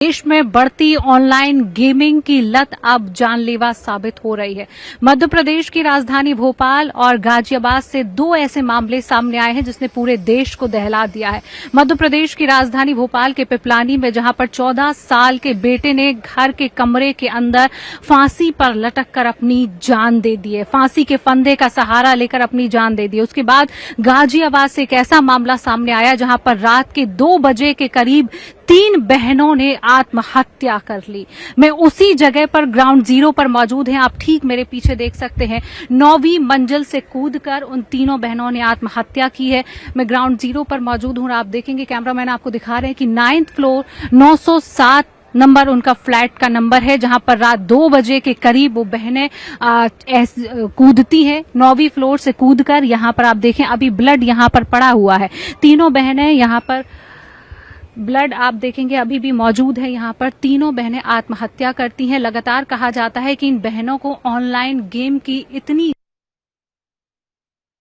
देश में बढ़ती ऑनलाइन गेमिंग की लत अब जानलेवा साबित हो रही है। मध्य प्रदेश की राजधानी भोपाल और गाजियाबाद से दो ऐसे मामले सामने आए हैं जिसने पूरे देश को दहला दिया है। मध्य प्रदेश की राजधानी भोपाल के पिपलानी में जहां पर 14 साल के बेटे ने घर के कमरे के अंदर फांसी पर लटक कर अपनी जान दे दी है, फांसी के फंदे का सहारा लेकर अपनी जान दे दी। उसके बाद गाजियाबाद से एक ऐसा मामला सामने आया जहां पर रात के 2 बजे के करीब 3 बहनों ने आत्महत्या कर ली। मैं उसी जगह पर ग्राउंड जीरो पर मौजूद हैं, आप ठीक मेरे पीछे देख सकते हैं। 9वीं मंजिल से कूदकर उन तीनों बहनों ने आत्महत्या की है। मैं ग्राउंड जीरो पर मौजूद हूं और आप देखेंगे कैमरामैन आपको दिखा रहे हैं कि 9th फ्लोर 907 नंबर उनका फ्लैट का नंबर है, जहां पर रात 2 बजे के करीब वो बहनें कूदती हैं 9वीं फ्लोर से कूदकर। यहां पर आप देखें अभी ब्लड यहां पर पड़ा हुआ है। तीनों बहनें यहां पर ब्लड आप देखेंगे अभी भी मौजूद है। यहाँ पर तीनों बहनें आत्महत्या करती हैं। लगातार कहा जाता है कि इन बहनों को ऑनलाइन गेम की इतनी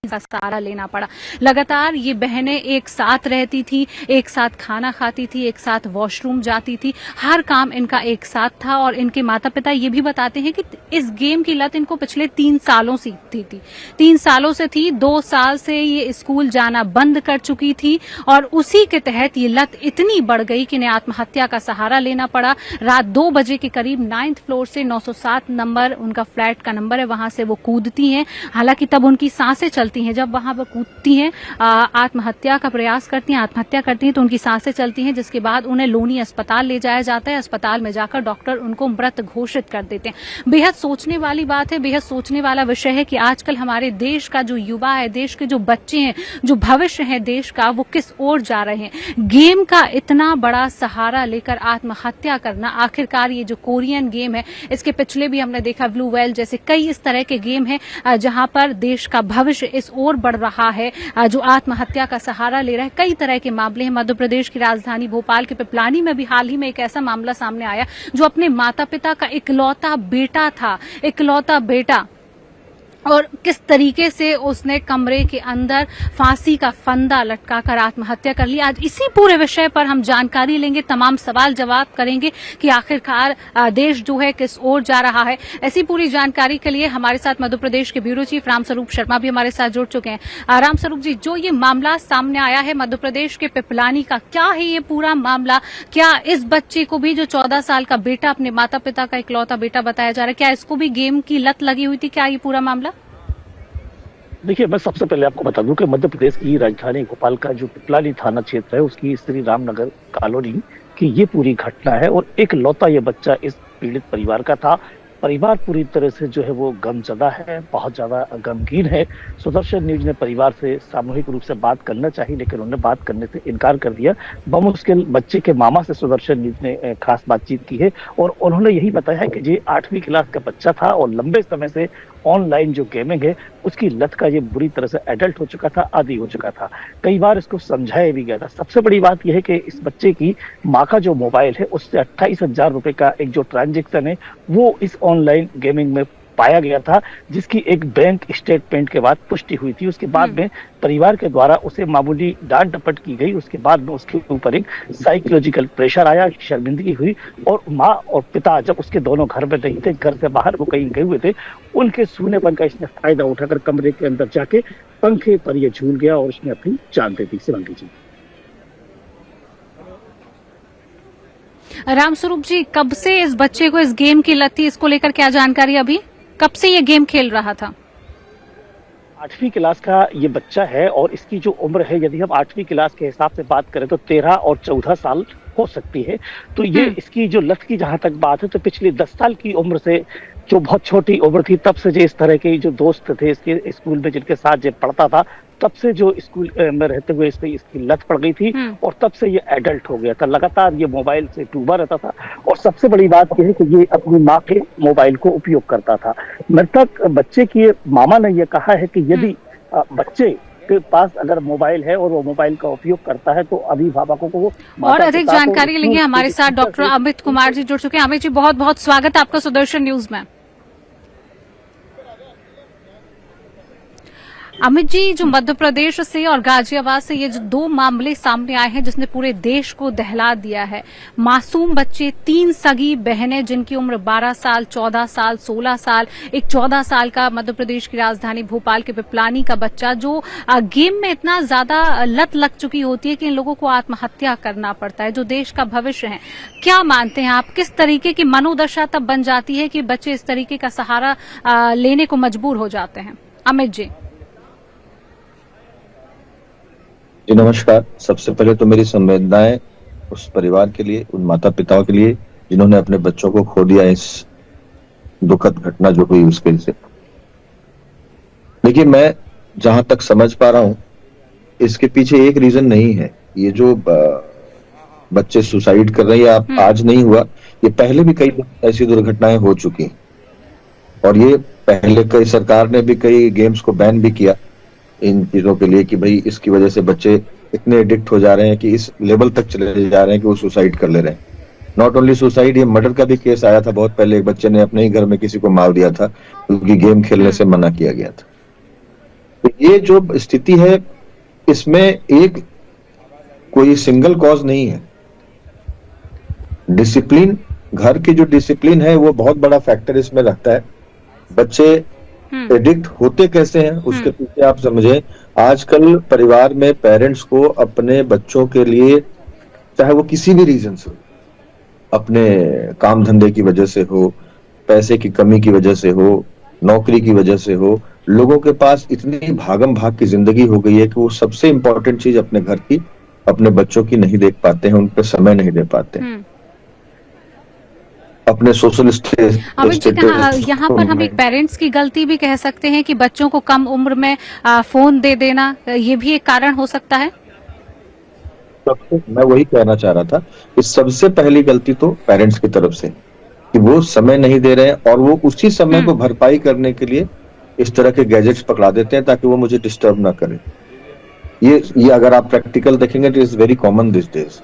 का सहारा लेना पड़ा। लगातार ये बहनें एक साथ रहती थी, एक साथ खाना खाती थी, एक साथ वॉशरूम जाती थी, हर काम इनका एक साथ था। और इनके माता पिता ये भी बताते हैं कि इस गेम की लत इनको पिछले 3 सालों से थी 3 सालों से थी। 2 साल से ये स्कूल जाना बंद कर चुकी थी और उसी के तहत ये लत इतनी बढ़ गई कि इन्हें आत्महत्या का सहारा लेना पड़ा। रात 2 बजे के करीब 9th फ्लोर से 907 नंबर उनका फ्लैट का नंबर है, वहां से वो कूदती हैं। हालांकि तब उनकी सांसें चलती हैं, जब वहां पर कूदती हैं आत्महत्या का प्रयास करती हैं, आत्महत्या करती हैं तो उनकी सांसें चलती हैं, जिसके बाद उन्हें लोनी अस्पताल ले जाया जाता है। अस्पताल में जाकर डॉक्टर उनको मृत घोषित कर देते हैं। बेहद सोचने वाली बात है, बेहद सोचने वाला विषय है कि आजकल हमारे देश का जो युवा है, देश के जो बच्चे हैं, जो भविष्य है देश का, वो किस ओर जा रहे हैं। गेम का इतना बड़ा सहारा लेकर आत्महत्या करना, आखिरकार ये जो कोरियन गेम है, इसके पिछले भी हमने देखा ब्लू वेल जैसे कई इस तरह के गेम है जहां पर देश का भविष्य इस ओर बढ़ रहा है, जो आत्महत्या का सहारा ले रहा है। कई तरह के मामले हैं। मध्य प्रदेश की राजधानी भोपाल के पिपलानी में भी हाल ही में एक ऐसा मामला सामने आया जो अपने माता पिता का इकलौता बेटा था, इकलौता बेटा, और किस तरीके से उसने कमरे के अंदर फांसी का फंदा लटकाकर आत्महत्या कर ली। आज इसी पूरे विषय पर हम जानकारी लेंगे, तमाम सवाल जवाब करेंगे कि आखिरकार देश जो है किस ओर जा रहा है। ऐसी पूरी जानकारी के लिए हमारे साथ मध्य प्रदेश के ब्यूरो चीफ रामस्वरूप शर्मा भी हमारे साथ जुड़ चुके हैं। रामस्वरूप जी, जो ये मामला सामने आया है मध्य प्रदेश के पिपलानी का, क्या है ये पूरा मामला? क्या इस बच्चे को भी, जो 14 साल का बेटा, अपने माता पिता का इकलौता बेटा बताया जा रहा है, क्या इसको भी गेम की लत लगी हुई थी? क्या ये पूरा मामला? देखिए, मैं सबसे पहले आपको बता दूं कि मध्य प्रदेश की राजधानी भोपाल का जो पिपलानी थाना क्षेत्र है, उसकी श्री रामनगर कॉलोनी की ये पूरी घटना है। और एक लौता ये बच्चा इस पीड़ित परिवार का था। परिवार पूरी तरह से जो है वो गमजदा है, बहुत ज्यादा गमगीन है। सुदर्शन न्यूज ने परिवार से सामूहिक रूप से बात करना चाहिए, लेकिन उन्होंने बात करने से इनकार कर दिया। बमुश्किल बच्चे के मामा से सुदर्शन न्यूज ने खास बातचीत की है और उन्होंने यही बताया है कि ये 8वीं क्लास का बच्चा था और लंबे समय से ऑनलाइन जो गेमिंग है उसकी लत का ये बुरी तरह से एडल्ट हो चुका था, आदी हो चुका था। कई बार इसको समझाया भी गया था। सबसे बड़ी बात यह है कि इस बच्चे की माँ का जो मोबाइल है उससे 28,000 रुपए का एक जो ट्रांजेक्शन है वो इस ऑनलाइन गेमिंग में पाया गया था, जिसकी एक बैंक स्टेटमेंट के बाद पुष्टि हुई थी। उसके बाद में परिवार के द्वारा उसे मामूली डांट डपट की गई। उसके बाद में उसके ऊपर एक साइकोलॉजिकल प्रेशर आया, शर्मिंदगी हुई और माँ और पिता जब उसके दोनों घर में नहीं थे, घर से बाहर वो कहीं गए हुए थे, उनके सूनेपन का इसने फायदा उठाकर कमरे के अंदर जाके पंखे पर ये झूल गया और उसने अपनी जान दे दी। शिवांगी जी। रामस्वरूप जी, कब से इस बच्चे को इस गेम की लत थी, इसको लेकर क्या जानकारी? अभी कब से ये गेम खेल रहा था? 8वीं क्लास का ये बच्चा है और इसकी जो उम्र है, यदि हम 8वीं क्लास के हिसाब से बात करें तो 13 और 14 साल हो सकती है। तो ये इसकी जो लत की जहां तक बात है तो पिछले 10 साल की उम्र से, जो बहुत छोटी उम्र थी, तब से जो इस तरह के जो दोस्त थे इसके स्कूल में जिनके साथ जो पढ़ता था, तब से जो स्कूल में रहते हुए इसकी लत पड़ गई थी और तब से ये एडल्ट हो गया था। लगातार ये मोबाइल से डूबा रहता था और सबसे बड़ी बात यह है कि ये अपनी माँ के मोबाइल को उपयोग करता था। मृतक बच्चे की मामा ने यह कहा है कि यदि बच्चे के पास अगर मोबाइल है और वो मोबाइल का उपयोग करता है तो अभिभावकों को और अधिक जानकारी लेंगे। हमारे साथ डॉक्टर अमित कुमार जी जुड़ चुके हैं। अमित जी, बहुत बहुत स्वागत है आपका सुदर्शन न्यूज में। अमित जी, जो मध्य प्रदेश से और गाजियाबाद से ये जो दो मामले सामने आए हैं जिसने पूरे देश को दहला दिया है, मासूम बच्चे, 3 सगी बहनें जिनकी उम्र 12 साल, 14 साल, 16 साल, एक 14 साल का मध्य प्रदेश की राजधानी भोपाल के पिपलानी का बच्चा, जो गेम में इतना ज्यादा लत लग चुकी होती है कि इन लोगों को आत्महत्या करना पड़ता है, जो देश का भविष्य है। क्या मानते हैं आप, किस तरीके की मनोदशा तब बन जाती है कि बच्चे इस तरीके का सहारा लेने को मजबूर हो जाते हैं? अमित जी। जी नमस्कार। सबसे पहले तो मेरी संवेदनाएं उस परिवार के लिए, उन माता पिताओं के लिए जिन्होंने अपने बच्चों को खो दिया इस दुखद घटना जो हुई उसके से। देखिए, मैं जहां तक समझ पा रहा हूं, इसके पीछे एक रीजन नहीं है। ये जो बच्चे सुसाइड कर रहे हैं, आज नहीं हुआ, ये पहले भी कई ऐसी दुर्घटनाएं हो चुकी और ये पहले कई सरकार ने भी कई गेम्स को बैन भी किया इन चीजों के लिए कि भाई इसकी वजह से बच्चे इतने एडिक्ट हो जा रहे हैं कि इस लेवल तक चले जा रहे हैं कि वो सुसाइड कर ले रहे हैं। नॉट ओनली सुसाइड, ये मर्डर का भी केस आया था बहुत पहले। एक बच्चे ने अपने ही घर में किसी को मार दिया था क्योंकि गेम खेलने से मना किया गया था। तो ये जो स्थिति है, इसमें एक कोई सिंगल कॉज नहीं है। डिसिप्लिन, घर की जो डिसिप्लिन है वो बहुत बड़ा फैक्टर इसमें रखता है। बच्चे एडिक्ट होते कैसे हैं उसके पीछे आप समझे, आजकल परिवार में पेरेंट्स को अपने बच्चों के लिए, चाहे वो किसी भी रीजन से, अपने काम धंधे की वजह से हो, पैसे की कमी की वजह से हो, नौकरी की वजह से हो, लोगों के पास इतनी भागम भाग की जिंदगी हो गई है कि वो सबसे इंपॉर्टेंट चीज अपने घर की, अपने बच्चों की नहीं देख पाते हैं, उन पर समय नहीं दे पाते हैं। अपने सोशल अमित जी, यहाँ पर हम एक पेरेंट्स की गलती भी कह सकते हैं कि बच्चों को कम उम्र में फोन दे देना, ये भी एक कारण हो सकता है। मैं वही कहना चाह रहा था कि सबसे पहली गलती तो पेरेंट्स की तरफ से कि वो समय नहीं दे रहे हैं और वो उसी समय को भरपाई करने के लिए इस तरह के गैजेट्स पकड़ा देते हैं ताकि वो मुझे डिस्टर्ब ना करे। ये अगर आप प्रैक्टिकल देखेंगे तो is very common this days.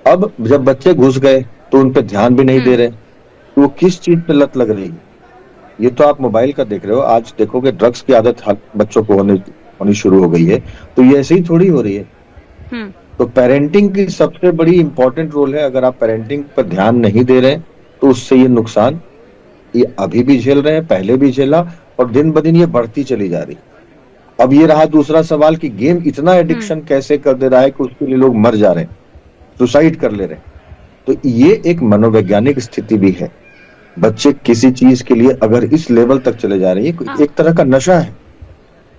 अब जब बच्चे घुस गए तो उन पे ध्यान भी नहीं दे रहे, तो वो किस चीज पे लत लग रही है। ये तो आप मोबाइल का देख रहे हो, आज देखोगे ड्रग्स की आदत बच्चों को होनी शुरू हो गई है, तो ये ऐसे ही थोड़ी हो रही है। तो पेरेंटिंग की सबसे बड़ी इंपॉर्टेंट रोल है। अगर आप पेरेंटिंग पर ध्यान नहीं दे रहे तो उससे ये नुकसान ये अभी भी झेल रहे हैं, पहले भी झेला और दिन ब दिन ये बढ़ती चली जा रही। अब ये रहा दूसरा सवाल कि गेम इतना एडिक्शन कैसे कर दे रहा है कि उसके लिए लोग मर जा रहे हैं, सुसाइड कर ले रहे हैं। तो ये एक मनोवैज्ञानिक स्थिति भी है। बच्चे किसी चीज के लिए अगर इस लेवल तक चले जा रहे हैं, एक तरह का नशा है,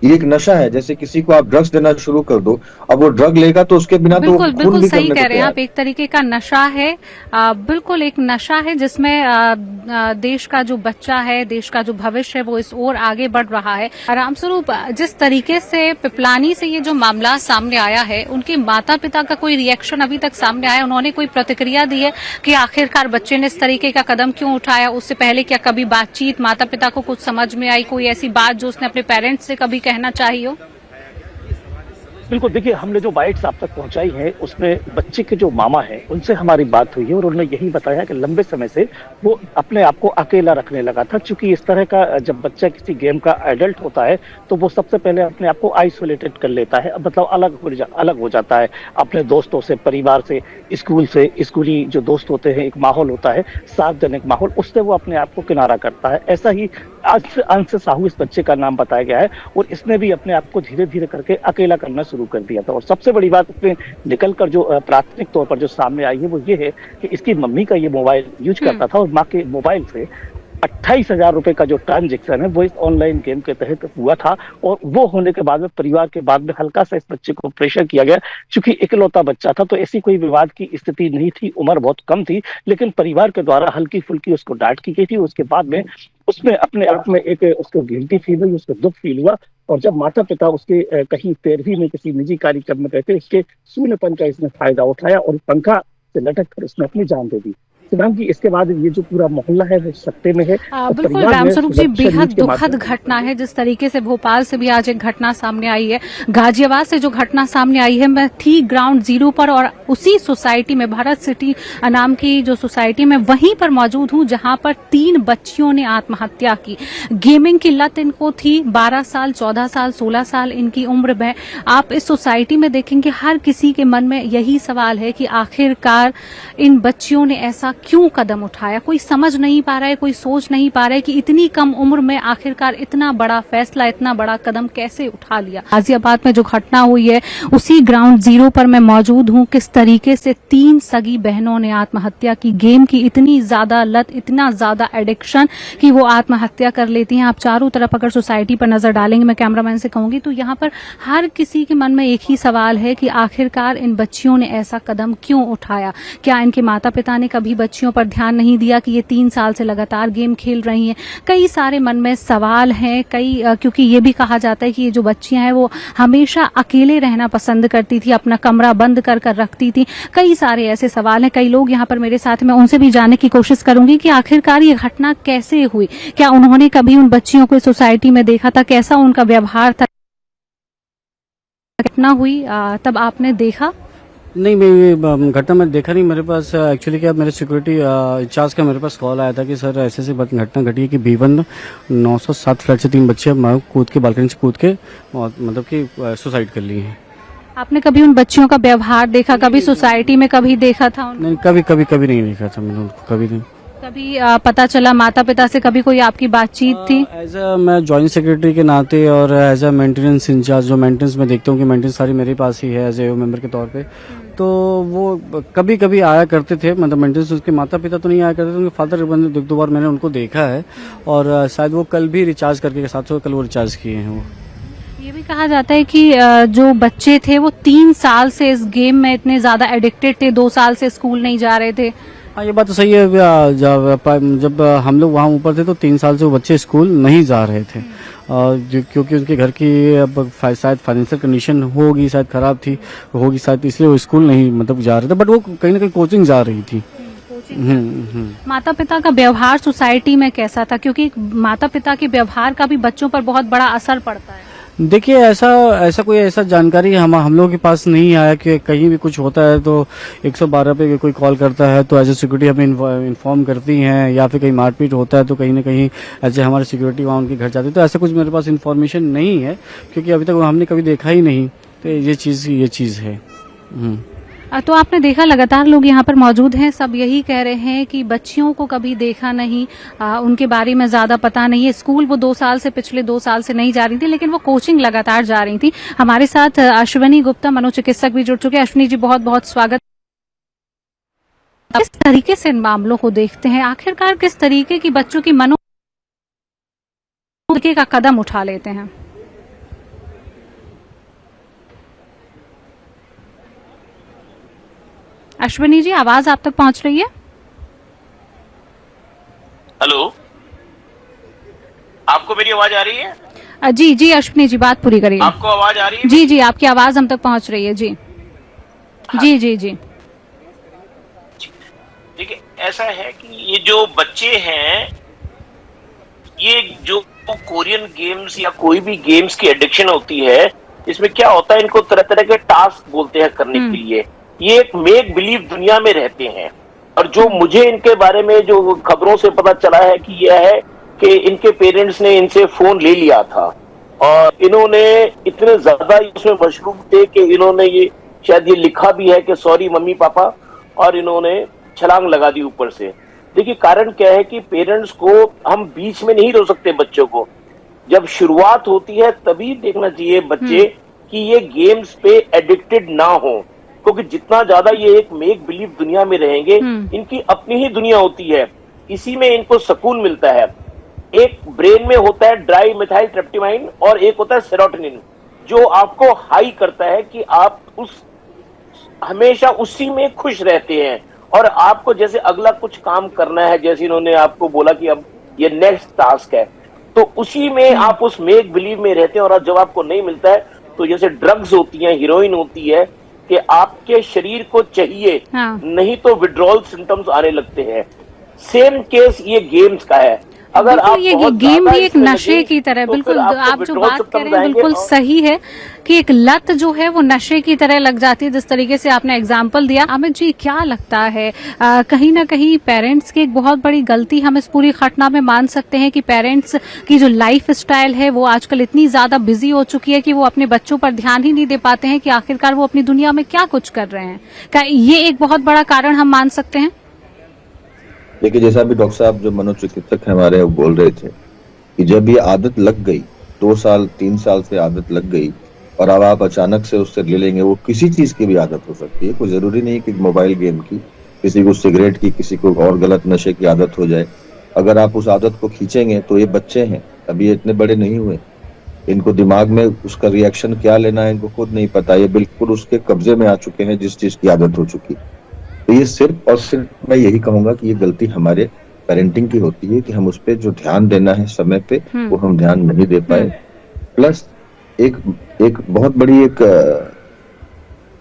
ये एक नशा है। जैसे किसी को आप ड्रग्स देना शुरू कर दो, अब वो ड्रग लेगा तो उसके बिना बिल्कुल, तो बिल्कुल सही कह रहे हैं आप, एक तरीके का नशा है। बिल्कुल एक नशा है जिसमें देश का जो बच्चा है, देश का जो भविष्य है, वो इस ओर आगे बढ़ रहा है। रामस्वरूप, जिस तरीके से पिपलानी से ये जो मामला सामने आया है, उनके माता पिता का कोई रिएक्शन अभी तक सामने आया? उन्होंने कोई प्रतिक्रिया दी है कि आखिरकार बच्चे ने इस तरीके का कदम क्यों उठाया? उससे पहले क्या कभी बातचीत, माता पिता को कुछ समझ में आई, कोई ऐसी बात जो उसने अपने पेरेंट्स से कभी कहना चाहिए हो? बिल्कुल, देखिए, हमने जो बाइट्स आप तक पहुंचाई है उसमें बच्चे के जो मामा हैं उनसे हमारी बात हुई है और उन्होंने यही बताया कि लंबे समय से वो अपने आप को अकेला रखने लगा था, क्योंकि इस तरह का जब बच्चा किसी गेम का एडल्ट होता है तो वो सबसे पहले अपने आप को आइसोलेटेड कर लेता है, मतलब अलग हो जाता है अपने दोस्तों से, परिवार से, स्कूल से। स्कूली जो दोस्त होते हैं, एक माहौल होता है, सार्वजनिक माहौल, उससे वो अपने आप को किनारा करता है। ऐसा ही अंश साहू इस बच्चे का नाम बताया गया है और इसने भी अपने आप को धीरे धीरे करके अकेला करना शुरू कर दिया था। और सबसे बड़ी बात इसमें निकलकर जो प्राथमिक तौर पर जो सामने आई है वो ये है कि इसकी मम्मी का ये मोबाइल यूज करता था और माँ के मोबाइल से 28,000 रुपए का जो ट्रांजेक्शन है वो इस ऑनलाइन गेम के तहत हुआ था। और वो होने के बाद में परिवार के बाद में हल्का सा इस बच्चे को प्रेशर किया गया, क्योंकि इकलौता बच्चा था तो ऐसी कोई विवाद की स्थिति नहीं थी, उम्र बहुत कम थी, लेकिन परिवार के द्वारा हल्की फुल्की उसको डांट की गई थी। उसके बाद में उसमें अपने आप में एक उसको गिल्टी फील हुई, उसको दुख फील हुआ। और जब माता पिता उसके कहीं 13वीं में किसी निजी कार्यक्रम में रहते, उसके शून्यपन का इसने फायदा उठाया और पंखा से लटक कर उसने अपनी जान दे दी। इत्मीनान की इसके बाद ये जो पूरा मोहल्ला है वो सत्ते में है। बिल्कुल परिवार जो है रामस्वरूप जी, सुरक्षा बेहद न्यूज के दुखद माध्यम से- घटना है। जिस तरीके से भोपाल से भी आज एक घटना सामने आई है, गाजियाबाद से जो घटना सामने आई है, मैं थी ग्राउंड जीरो पर और उसी सोसाइटी में, भारत सिटी नाम की जो सोसाइटी में, वहीं पर मौजूद हूं जहां पर 3 बच्चियों ने आत्महत्या की। गेमिंग की लत इनको थी, 12 साल, 14 साल, 16 साल इनकी उम्र में। आप इस सोसाइटी में देखेंगे हर किसी के मन में यही सवाल है कि आखिरकार इन बच्चियों ने ऐसा क्यों कदम उठाया। कोई समझ नहीं पा रहा है, कोई सोच नहीं पा रहा है कि इतनी कम उम्र में आखिरकार इतना बड़ा फैसला, इतना बड़ा कदम कैसे उठा लिया। गाजियाबाद में जो घटना हुई है उसी ग्राउंड जीरो पर मैं मौजूद हूं। किस तरीके से 3 सगी बहनों ने आत्महत्या की। गेम की इतनी ज्यादा लत, इतना ज्यादा एडिक्शन कि वो आत्महत्या कर लेती हैं। आप चारों तरफ अगर सोसाइटी पर नजर डालेंगे, मैं कैमरामैन से कहूंगी, तो यहाँ पर हर किसी के मन में एक ही सवाल है कि आखिरकार इन बच्चियों ने ऐसा कदम क्यों उठाया। क्या इनके माता पिता ने कभी बच्चियों पर ध्यान नहीं दिया कि ये 3 साल से लगातार गेम खेल रही हैं। कई सारे मन में सवाल हैं, क्योंकि ये भी कहा जाता है कि ये जो बच्चियां हैं वो हमेशा अकेले रहना पसंद करती थी, अपना कमरा बंद कर कर रखती थी। कई सारे ऐसे सवाल हैं। कई लोग यहाँ पर मेरे साथ, मैं उनसे भी जानने की कोशिश करूंगी कि आखिरकार ये घटना कैसे हुई। क्या उन्होंने कभी उन बच्चियों को सोसाइटी में देखा था, कैसा उनका व्यवहार था। घटना हुई तब आपने देखा? नहीं, मैं ये घटना मैं देखा नहीं। मेरे पास एक्चुअली क्या, मेरे सिक्योरिटी इंचार्ज का मेरे पास कॉल आया था कि सर ऐसे ऐसी घटना घटी है कि B1 907 फ्लैट से 3 बच्चे कूद के, बालकनी से कूद के मतलब कि सुसाइड कर लिए हैं। आपने कभी उन बच्चियों का व्यवहार देखा, कभी सोसाइटी में कभी देखा था उनको? नहीं, कभी नहीं देखा था मैंने उनको, कभी नहीं। कभी पता चला माता पिता से कभी कोई आपकी बातचीत थी? एज अ मैं जॉइंट सेक्रेटरी के नाते और एज अ मेंटेनेंस इंचार्ज, जो मेंटेनेंस में देखता हूँ कि मेंटेनेंस सारी मेरे पास ही है एज ए मेंबर के तौर पे, तो वो कभी कभी आया करते थे। मतलब मेंटेनेंस, उसके माता पिता तो नहीं आया करते थे, उनके फादर 2 बार मैंने उनको देखा है। और शायद वो कल भी रिचार्ज करके 700 कल वो रिचार्ज किए हैं। वो ये भी कहा जाता है कि जो बच्चे थे वो 3 साल से इस गेम में इतने ज्यादा एडिक्टेड थे, 2 साल से स्कूल नहीं जा रहे थे। हाँ, ये बात तो सही है। जब हम लोग वहाँ ऊपर थे तो 3 साल से वो बच्चे स्कूल नहीं जा रहे थे। क्योंकि उनके घर की शायद फाइनेंशियल कंडीशन होगी, शायद खराब थी होगी शायद, इसलिए वो स्कूल नहीं मतलब जा रहे थे। बट वो कहीं ना कहीं कोचिंग जा रही थी। माता पिता का व्यवहार सोसाइटी में कैसा था, क्योंकि माता पिता के व्यवहार का भी बच्चों पर बहुत बड़ा असर पड़ता है। देखिए, ऐसा कोई ऐसा जानकारी हम लोगों के पास नहीं आया कि कहीं भी कुछ होता है तो 112 पे कोई कॉल करता है तो एज ए सिक्योरिटी हमें इन्फॉर्म करती हैं, या फिर कहीं मारपीट होता है तो कहीं ना कहीं ऐसे हमारे सिक्योरिटी वहाँ उनके घर जाती है। तो ऐसा कुछ मेरे पास इन्फॉर्मेशन नहीं है, क्योंकि अभी तक हमने कभी देखा ही नहीं। तो ये चीज़ है। तो आपने देखा, लगातार लोग यहाँ पर मौजूद हैं, सब यही कह रहे हैं कि बच्चियों को कभी देखा नहीं, उनके बारे में ज्यादा पता नहीं है। स्कूल वो 2 साल से, पिछले 2 साल से नहीं जा रही थी, लेकिन वो कोचिंग लगातार जा रही थी। हमारे साथ अश्विनी गुप्ता मनोचिकित्सक भी जुड़ चुके हैं। अश्विनी जी, बहुत बहुत स्वागत। किस तरीके से इन मामलों को देखते हैं, आखिरकार किस तरीके की बच्चों की का कदम उठा लेते हैं? अश्विनी जी, आवाज आप तक पहुंच रही है? हेलो, आपको मेरी आवाज आ रही है? जी जी अश्विनी जी, बात पूरी करिए। आपको आवाज आ रही है? जी जी, आपकी आवाज हम तक पहुंच रही है। जी हाँ। जी जी जी। देखिए, ऐसा है कि ये जो बच्चे हैं, ये जो कोरियन गेम्स या कोई भी गेम्स की एडिक्शन होती है, इसमें क्या होता है, इनको तरह तरह के टास्क बोलते हैं करने के लिए। ये एक मेक बिलीव दुनिया में रहते हैं। और जो मुझे इनके बारे में जो खबरों से पता चला है कि यह है कि इनके पेरेंट्स ने इनसे फोन ले लिया था और इन्होंने इतने ज्यादा इसमें मशरूम थे कि इन्होंने ये शायद ये लिखा भी है कि सॉरी मम्मी पापा, और इन्होंने छलांग लगा दी ऊपर से। देखिए, कारण क्या है कि पेरेंट्स को हम बीच में नहीं रोक सकते। बच्चों को जब शुरुआत होती है तभी देखना चाहिए बच्चे कि ये गेम्स पे एडिक्टेड ना हो, क्योंकि जितना ज्यादा ये एक मेक बिलीव दुनिया में रहेंगे, इनकी अपनी ही दुनिया होती है, इसी में इनको सुकून मिलता है। एक ब्रेन में होता है ड्राई मिथाइल ट्रिप्टामाइन और एक होता है सेरोटोनिन, जो आपको हाई करता है कि आप हमेशा उसी में खुश रहते हैं। और आपको जैसे अगला कुछ काम करना है, जैसे इन्होंने आपको बोला कि अब ये नेक्स्ट टास्क है, तो उसी में आप उस मेक बिलीव में रहते हैं। और जब आपको नहीं मिलता है तो जैसे ड्रग्स होती हैं, हीरोइन होती है, कि आपके शरीर को चाहिए, हाँ। नहीं तो विड्रॉल सिम्टम्स आने लगते हैं। सेम केस ये गेम्स का है। अगर बिल्कुल, आप ये बहुत गेम ज्यादा भी एक इसमें नशे लगे, की तरह, तो बिल्कुल फिर आपको आप जो withdrawal बात कह symptoms रहे हैं आएंगे बिल्कुल और सही है कि एक लत जो है वो नशे की तरह लग जाती है, जिस तरीके से आपने एग्जाम्पल दिया। अमित जी, क्या लगता है कहीं ना कहीं पेरेंट्स की एक बहुत बड़ी गलती हम इस पूरी घटना में मान सकते हैं कि पेरेंट्स की जो लाइफ स्टाइल है वो आजकल इतनी ज्यादा बिजी हो चुकी है कि वो अपने बच्चों पर ध्यान ही नहीं दे पाते हैं कि आखिरकार वो अपनी दुनिया में क्या कुछ कर रहे हैं। क्या ये एक बहुत बड़ा कारण हम मान सकते हैं? देखिए, जैसा भी डॉक्टर साहब जो मनोचिकित्सक हैं हमारे, वो बोल रहे थे कि जब ये आदत लग गई, 2 साल 3 साल से आदत लग गई, और अब आप अचानक से उससे ले लेंगे, वो किसी चीज की भी आदत हो सकती है, कोई जरूरी नहीं कि मोबाइल गेम की, किसी को सिगरेट की, किसी को और गलत नशे की आदत हो जाए। अगर आप उस आदत को खींचेंगे, तो ये बच्चे हैं, अभी ये इतने बड़े नहीं हुए, इनको दिमाग में उसका रिएक्शन क्या लेना है इनको खुद नहीं पता, ये बिल्कुल उसके कब्जे में आ चुके हैं जिस चीज की आदत हो चुकी। तो ये सिर्फ और सिर्फ मैं यही कहूंगा कि ये गलती हमारे पेरेंटिंग की होती है कि हम उस पे जो ध्यान देना है समय पे, वो हम ध्यान नहीं दे पाए। प्लस एक एक बहुत बड़ी एक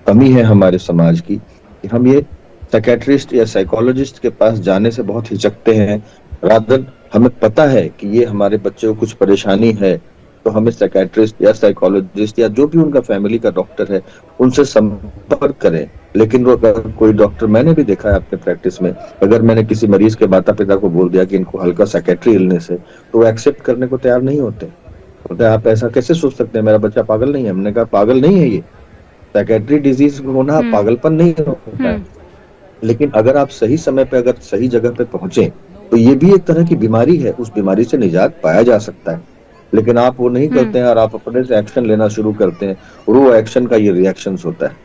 कमी है हमारे समाज की कि हम ये साइकेट्रिस्ट या साइकोलॉजिस्ट के पास जाने से बहुत हिचकते हैं। रादर हमें पता है कि ये हमारे बच्चे को कुछ परेशानी है, तो हमें साइकेट्रिस्ट या साइकोलॉजिस्ट या जो भी उनका फैमिली का डॉक्टर है उनसे संपर्क करें। लेकिन वो अगर कोई डॉक्टर, मैंने भी देखा है अपने प्रैक्टिस में, अगर मैंने किसी मरीज के माता पिता को बोल दिया कि इनको हल्का साइकेट्री इलनेस है, तो वो एक्सेप्ट करने को तैयार नहीं होते। बोलते आप ऐसा कैसे सोच सकते हैं, मेरा बच्चा पागल नहीं है। हमने कहा पागल नहीं है, ये साइकेट्री डिजीज होना पागलपन नहीं होता है। लेकिन अगर आप सही समय पे, अगर सही जगह पे पहुंचे, तो ये भी एक तरह की बीमारी है, उस बीमारी से निजात पाया जा सकता है। लेकिन आप वो नहीं करते हैं और आप अपने से एक्शन लेना शुरू करते हैं, और वो एक्शन का ये रिएक्शन होता है।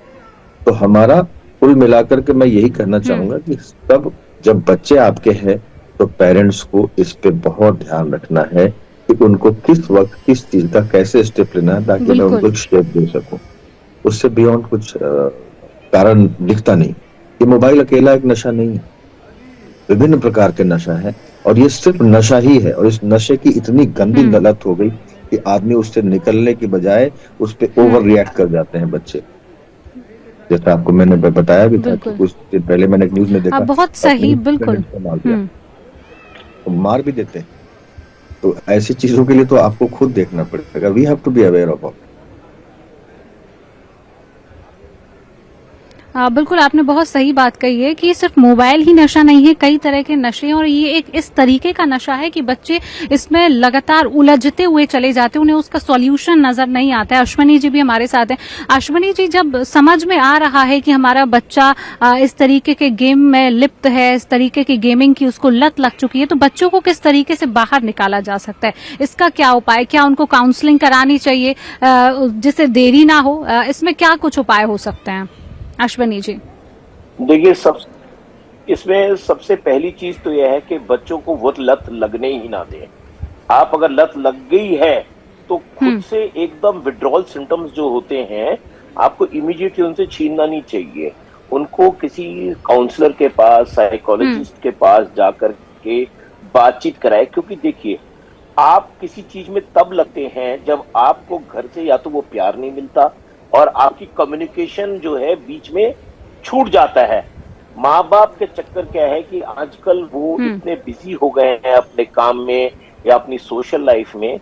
तो हमारा कुल मिलाकर के मैं यही कहना चाहूंगा कि सब, जब बच्चे आपके हैं तो पेरेंट्स को इस पे बहुत ध्यान रखना है कि उनको किस वक्त किस चीज का कैसे स्टेप लेना है, ताकि मैं उनको स्टेप दे सकूं। उससे बियॉन्ड कुछ कारण दिखता नहीं। ये मोबाइल अकेला एक नशा नहीं है, विभिन्न प्रकार के नशा है, और ये सिर्फ नशा ही है। और इस नशे की इतनी गंदी लत हो गई कि आदमी उससे निकलने की बजाय उस पे ओवर रिएक्ट कर जाते हैं बच्चे। जैसा आपको मैंने बताया भी था कि कुछ दिन पहले मैंने एक न्यूज में देखा, बहुत सही, बिल्कुल तो मार भी देते हैं। तो ऐसी चीजों के लिए तो आपको खुद देखना पड़ेगा। We have to be aware of. बिल्कुल, आपने बहुत सही बात कही है कि सिर्फ मोबाइल ही नशा नहीं है, कई तरह के नशे हैं, और ये एक इस तरीके का नशा है कि बच्चे इसमें लगातार उलझते हुए चले जाते हैं, उन्हें उसका सॉल्यूशन नजर नहीं आता है। अश्वनी जी भी हमारे साथ हैं। अश्वनी जी, जब समझ में आ रहा है कि हमारा बच्चा इस तरीके के गेम में लिप्त है, इस तरीके की गेमिंग की उसको लत लग चुकी है, तो बच्चों को किस तरीके से बाहर निकाला जा सकता है? इसका क्या उपाय? क्या उनको काउंसलिंग करानी चाहिए जिससे देरी ना हो? इसमें क्या कुछ उपाय हो सकते हैं अश्वनी जी? देखिए, इसमें सबसे पहली चीज तो यह है कि बच्चों को वो लत लगने ही ना दें। आप अगर लत लग गई है तो खुद से एकदम विड्रॉल सिम्टम्स जो होते हैं, आपको इमीडिएटली उनसे छीनना नहीं चाहिए। उनको किसी काउंसलर के पास, साइकोलॉजिस्ट के पास जाकर के बातचीत कराए। क्योंकि देखिए, आप किसी चीज में तब लगते हैं जब आपको घर से या तो वो प्यार नहीं मिलता, और आपकी कम्युनिकेशन जो है बीच में छूट जाता है। माँ बाप के चक्कर क्या है कि आजकल वो इतने बिजी हो गए हैं अपने काम में या अपनी सोशल लाइफ में,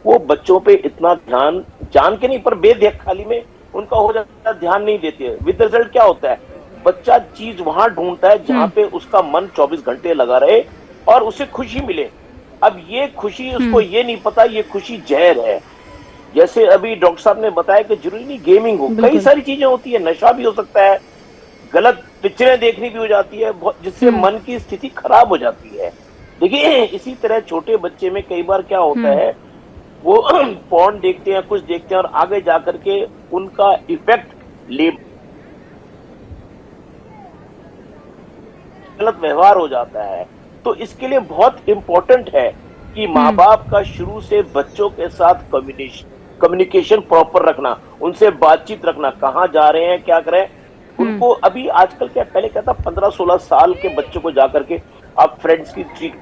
वो बच्चों पे इतना ध्यान जान के नहीं पर बेदखली में उनका हो जाता है, ध्यान नहीं देते। विद रिजल्ट क्या होता है, बच्चा चीज वहां ढूंढता है जहां पे उसका मन 24 घंटे लगा रहे और उसे खुशी मिले। अब ये खुशी, उसको ये नहीं पता ये खुशी जहर है। जैसे अभी डॉक्टर साहब ने बताया कि जरूरी नहीं गेमिंग हो, कई सारी चीजें होती है, नशा भी हो सकता है, गलत पिक्चरें देखनी भी हो जाती है, जिससे मन की स्थिति खराब हो जाती है। देखिए, इसी तरह छोटे बच्चे में कई बार क्या होता है, वो पॉर्न देखते हैं, कुछ देखते हैं, और आगे जाकर के उनका इफेक्ट गलत व्यवहार हो जाता है। तो इसके लिए बहुत इंपॉर्टेंट है कि माँ बाप का शुरू से बच्चों के साथ कम्युनिकेशन प्रॉपर रखना, उनसे बातचीत रखना, कहाँ जा रहे हैं, क्या करें उनको। अभी आजकल क्या, पहले क्या था, 15-16 साल के बच्चों को जाकर के आप फ्रेंड्स की ट्रीट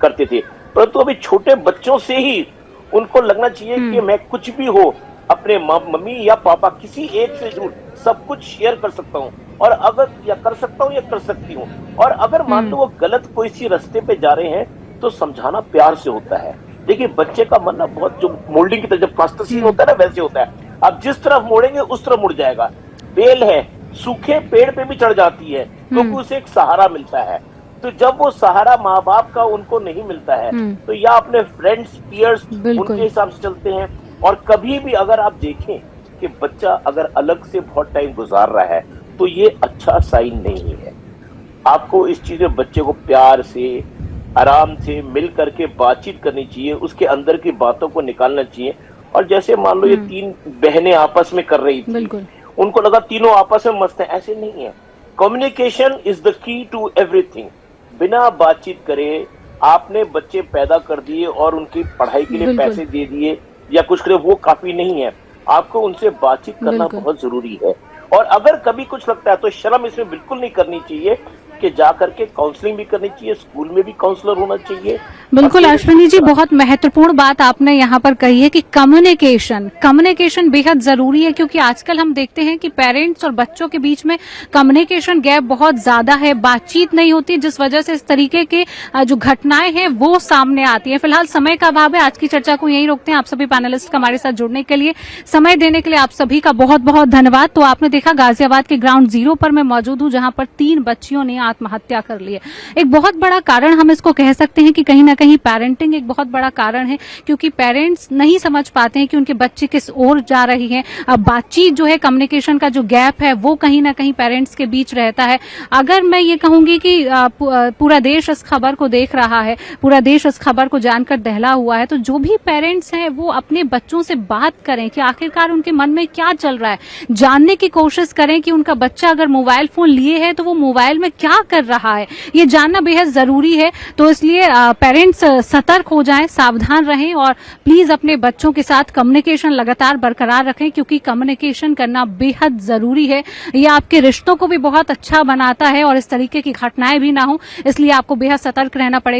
करते थे, परंतु अभी छोटे बच्चों से ही उनको लगना चाहिए कि मैं कुछ भी हो, अपने मम्मी या पापा किसी एक से जरूर सब कुछ शेयर कर सकता हूँ, और अगर या कर सकता हूँ या कर सकती हूँ, और अगर मान लो वो गलत कोई सी रास्ते पे जा रहे हैं तो समझाना प्यार से होता है। देखिए बच्चे का मन ना बहुत जो मोल्डिंग की तरह जब प्लास्टिसिन होता है ना वैसे होता है, आप जिस तरफ मोड़ेंगे उस तरफ मुड़ जाएगा। बेल है सूखे पेड़ पे भी चढ़ जाती है क्योंकि उसे एक सहारा मिलता है, तो जब वो सहारा माँ बाप का उनको नहीं मिलता है तो या अपने फ्रेंड्स पियर्स उनके हिसाब से चलते हैं। और कभी भी अगर आप देखें कि बच्चा अगर अलग से बहुत टाइम गुजार रहा है तो ये अच्छा साइन नहीं है। आपको इस चीज में बच्चे को प्यार से आराम से मिल करके बातचीत करनी चाहिए, उसके अंदर की बातों को निकालना चाहिए। और जैसे मान लो ये 3 बहनें आपस में कर रही थी, उनको लगा तीनों आपस में मस्त है, ऐसे नहीं है। Communication is the key to everything. बिना बातचीत करे आपने बच्चे पैदा कर दिए और उनकी पढ़ाई के लिए पैसे दे दिए या कुछ करे, वो काफी नहीं है। आपको उनसे बातचीत करना बहुत जरूरी है। और अगर कभी कुछ लगता है तो शर्म इसमें बिल्कुल नहीं करनी चाहिए कि जाकर के काउंसलिंग भी करनी चाहिए, स्कूल में भी काउंसलर होना चाहिए। बिल्कुल अश्विनी जी, बहुत महत्वपूर्ण बात आपने यहाँ पर कही है कि कम्युनिकेशन बेहद जरूरी है, क्योंकि आजकल हम देखते हैं कि पेरेंट्स और बच्चों के बीच में कम्युनिकेशन गैप बहुत ज्यादा है, बातचीत नहीं होती, जिस वजह से इस तरीके के जो घटनाएं हैं वो सामने आती हैं। फिलहाल समय का अभाव है, आज की चर्चा को यहीं रोकते हैं। आप सभी पैनलिस्ट हमारे साथ जुड़ने के लिए, समय देने के लिए आप सभी का बहुत बहुत धन्यवाद। तो आपने देखा गाजियाबाद के ग्राउंड जीरो पर मैं मौजूद हूँ, जहां पर 3 बच्चियों ने आत्महत्या कर ली है। एक बहुत बड़ा कारण हम इसको कह सकते हैं कि कहीं ना कहीं पेरेंटिंग एक बहुत बड़ा कारण है, क्योंकि पेरेंट्स नहीं समझ पाते हैं कि उनके बच्चे किस ओर जा रही हैं। अब बातचीत जो है, कम्युनिकेशन का जो गैप है वो कहीं ना कहीं पेरेंट्स के बीच रहता है। अगर मैं ये कहूंगी कि पूरा देश इस खबर को देख रहा है, पूरा देश इस खबर को जानकर दहला हुआ है, तो जो भी पेरेंट्स हैं वो अपने बच्चों से बात करें कि आखिरकार उनके मन में क्या चल रहा है, जानने की कोशिश करें कि उनका बच्चा अगर मोबाइल फोन लिए है तो वो मोबाइल में क्या कर रहा है, ये जानना बेहद जरूरी है। तो इसलिए पेरेंट्स सतर्क हो जाएं, सावधान रहें और प्लीज अपने बच्चों के साथ कम्युनिकेशन लगातार बरकरार रखें, क्योंकि कम्युनिकेशन करना बेहद जरूरी है। ये आपके रिश्तों को भी बहुत अच्छा बनाता है और इस तरीके की घटनाएं भी ना हो, इसलिए आपको बेहद सतर्क रहना पड़ेगा।